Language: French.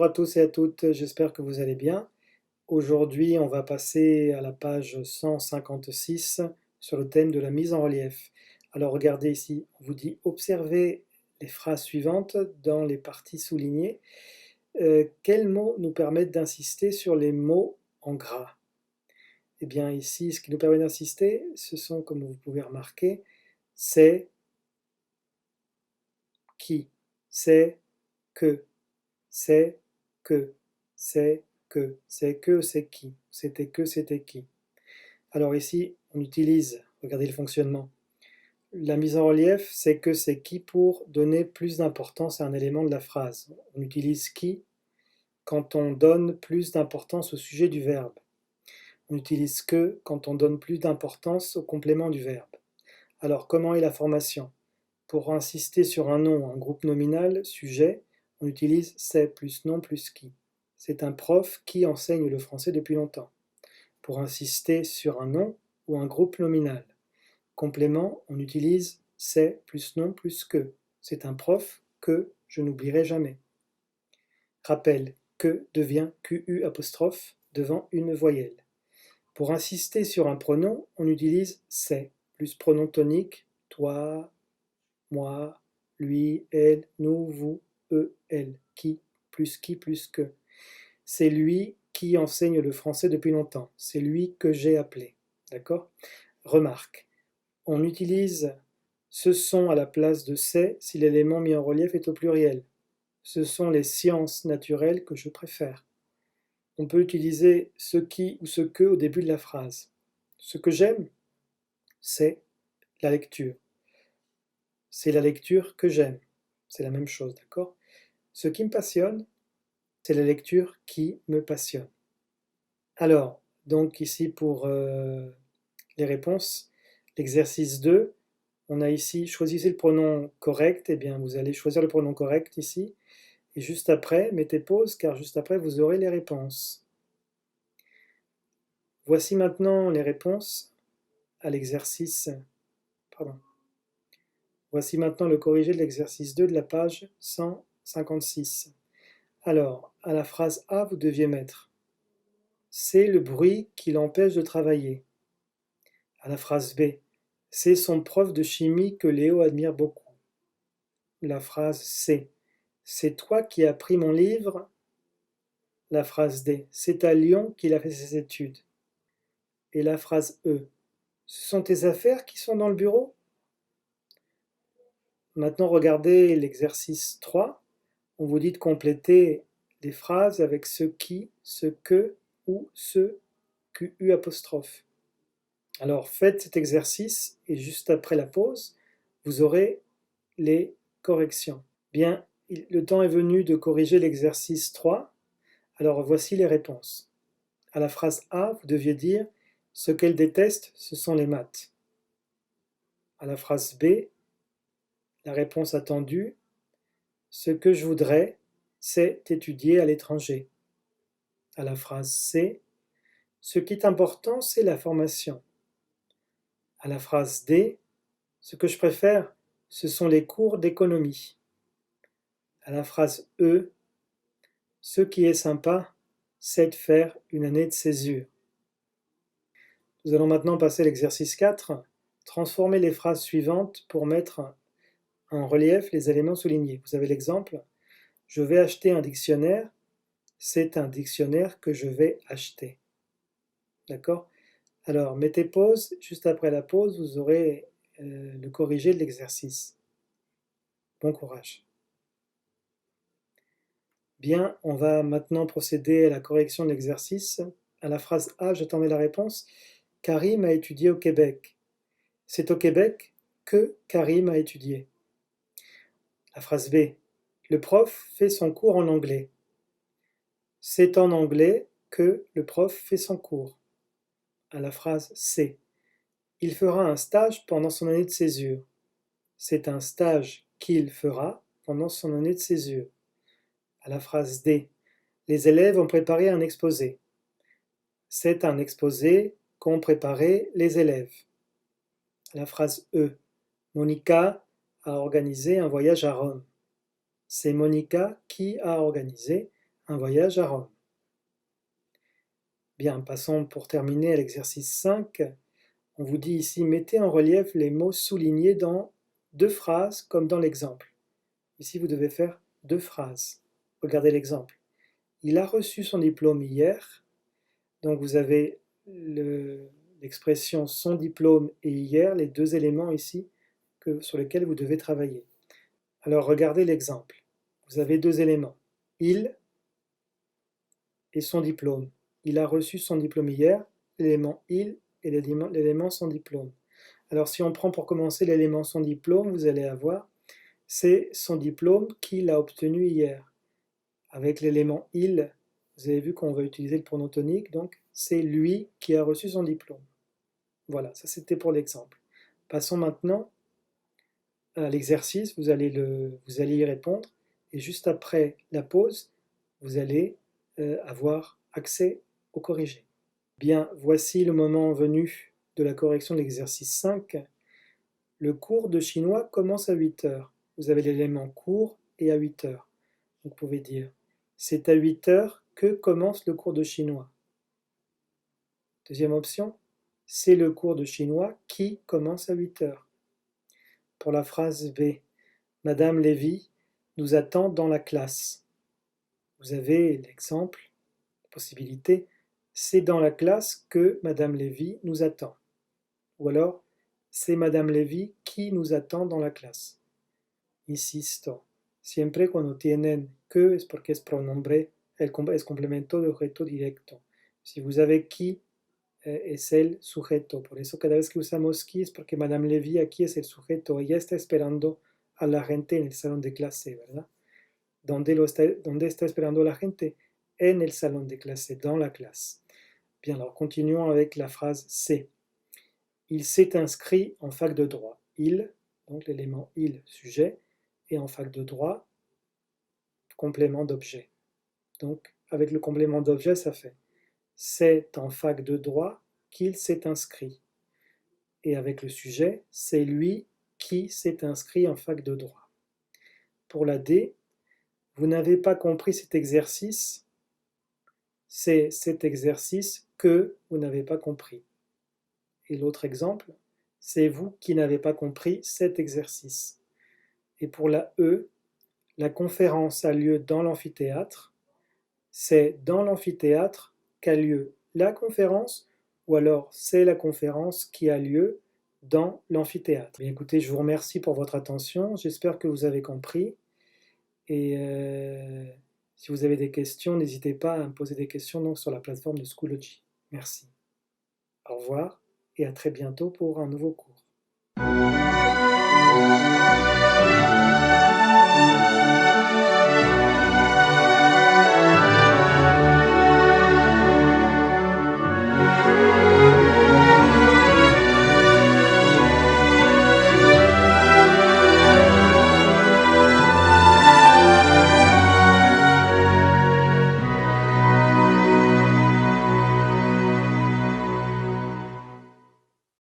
à tous et à toutes, j'espère que vous allez bien. Aujourd'hui, on va passer à la page 156 sur le thème de la mise en relief. Alors regardez ici, on vous dit observez les phrases suivantes dans les parties soulignées. Quels mots nous permettent d'insister sur les mots en gras? Eh bien ici, ce qui nous permet d'insister, ce sont, comme vous pouvez remarquer, c'est, qui, c'est, que, c'est, que, c'est c'est qui, c'était qui. Alors ici, on utilise, regardez le fonctionnement. La mise en relief, c'est que c'est qui pour donner plus d'importance à un élément de la phrase. On utilise qui quand on donne plus d'importance au sujet du verbe. On utilise que quand on donne plus d'importance au complément du verbe. Alors comment est la formation? Pour insister sur un nom, un groupe nominal, sujet, on utilise c'est plus nom plus qui. C'est un prof qui enseigne le français depuis longtemps. Pour insister sur un nom ou un groupe nominal. Complément, on utilise c'est plus nom plus que. C'est un prof que je n'oublierai jamais. Rappel, que devient QU apostrophe devant une voyelle. Pour insister sur un pronom, on utilise c'est plus pronom tonique, toi, moi, lui, elle, nous, vous, eux, elle, qui plus que. C'est lui qui enseigne le français depuis longtemps. C'est lui que j'ai appelé. D'accord? Remarque. On utilise ce sont à la place de c'est si l'élément mis en relief est au pluriel. Ce sont les sciences naturelles que je préfère. On peut utiliser ce qui ou ce que au début de la phrase. Ce que j'aime, c'est la lecture. C'est la lecture que j'aime. C'est la même chose, d'accord? Ce qui me passionne, c'est la lecture qui me passionne. Alors, donc ici pour les réponses, l'exercice 2, on a ici, choisissez le pronom correct, eh bien vous allez choisir le pronom correct ici, et juste après, mettez pause, car juste après vous aurez les réponses. Voici maintenant les réponses à l'exercice, pardon. Voici maintenant le corrigé de l'exercice 2 de la page 156. Alors, à la phrase A, vous deviez mettre « C'est le bruit qui l'empêche de travailler ». À la phrase B, « C'est son prof de chimie que Léo admire beaucoup ». La phrase C, « C'est toi qui as pris mon livre ». La phrase D, « C'est à Lyon qu'il a fait ses études ». Et la phrase E, « Ce sont tes affaires qui sont dans le bureau ». Maintenant, regardez l'exercice 3. On vous dit de compléter les phrases avec ce qui, ce que ou ce QU apostrophe. Alors faites cet exercice et juste après la pause, vous aurez les corrections. Bien, le temps est venu de corriger l'exercice 3. Alors voici les réponses. À la phrase A, vous deviez dire « Ce qu'elle déteste, ce sont les maths ». À la phrase B, la réponse attendue « Ce que je voudrais, c'est étudier à l'étranger ». À la phrase C, « Ce qui est important, c'est la formation ». À la phrase D, « Ce que je préfère, ce sont les cours d'économie ». À la phrase E, « Ce qui est sympa, c'est de faire une année de césure ». Nous allons maintenant passer à l'exercice 4. Transformer les phrases suivantes pour mettre en relief les éléments soulignés. Vous avez l'exemple « Je vais acheter un dictionnaire ». C'est un dictionnaire que je vais acheter. D'accord? Alors, mettez pause. Juste après la pause, vous aurez le corrigé de l'exercice. Bon courage. Bien, on va maintenant procéder à la correction de l'exercice. À la phrase A, j'attendais la réponse. Karim a étudié au Québec. C'est au Québec que Karim a étudié. La phrase B. Le prof fait son cours en anglais. C'est en anglais que le prof fait son cours. À la phrase C. Il fera un stage pendant son année de césure. C'est un stage qu'il fera pendant son année de césure. À la phrase D. Les élèves ont préparé un exposé. C'est un exposé qu'ont préparé les élèves. À la phrase E. Monica a organisé un voyage à Rome. C'est Monica qui a organisé un voyage à Rome. Bien, passons pour terminer à l'exercice 5. On vous dit ici, mettez en relief les mots soulignés dans 2 phrases comme dans l'exemple. Ici, vous devez faire 2 phrases. Regardez l'exemple. Il a reçu son diplôme hier. Donc vous avez l'expression son diplôme et hier, les 2 éléments ici sur lesquels vous devez travailler. Alors regardez l'exemple. Vous avez 2 éléments. Il et son diplôme. Il a reçu son diplôme hier, l'élément il et l'élément son diplôme. Alors si on prend pour commencer l'élément son diplôme, vous allez avoir, c'est son diplôme qu'il a obtenu hier. Avec l'élément il, vous avez vu qu'on va utiliser le pronom tonique, donc c'est lui qui a reçu son diplôme. Voilà, ça c'était pour l'exemple. Passons maintenant à l'exercice, vous allez y répondre, et juste après la pause, vous allez avoir accès au corrigé. Bien, voici le moment venu de la correction de l'exercice 5. Le cours de chinois commence à 8h. Vous avez l'élément cours et à 8h. Vous pouvez dire, c'est à 8h que commence le cours de chinois. Deuxième option, c'est le cours de chinois qui commence à 8h. Pour la phrase B, Madame Lévy nous attend dans la classe. Vous avez l'exemple, la possibilité, c'est dans la classe que Madame Lévy nous attend. Ou alors, c'est Madame Lévy qui nous attend dans la classe. Insisto, siempre cuando tienen que es porque es pronombre, es complemento de objeto directo. Si vous avez qui, es el sujeto. Por eso cada vez que usamos qui es porque Madame Lévy aquí es el sujeto. Ella está esperando a la gente en el salón de clase, ¿verdad? ¿Dónde está esperando la gente? En el salón de clase, dans la classe. Bien, alors continuons avec la phrase C. Il s'est inscrit en fac de droit. Il, donc l'élément il, sujet, et en fac de droit, complément d'objet. Donc, avec le complément d'objet, ça fait c'est en fac de droit qu'il s'est inscrit. Et avec le sujet, c'est lui qui s'est inscrit en fac de droit. Pour la D, vous n'avez pas compris cet exercice, c'est cet exercice que vous n'avez pas compris. Et l'autre exemple, c'est vous qui n'avez pas compris cet exercice. Et pour la E, la conférence a lieu dans l'amphithéâtre, c'est dans l'amphithéâtre qu'a lieu la conférence, ou alors c'est la conférence qui a lieu dans l'amphithéâtre. Bien, écoutez, je vous remercie pour votre attention, j'espère que vous avez compris, et si vous avez des questions, n'hésitez pas à me poser des questions donc, sur la plateforme de Schoology. Merci. Au revoir et à très bientôt pour un nouveau cours.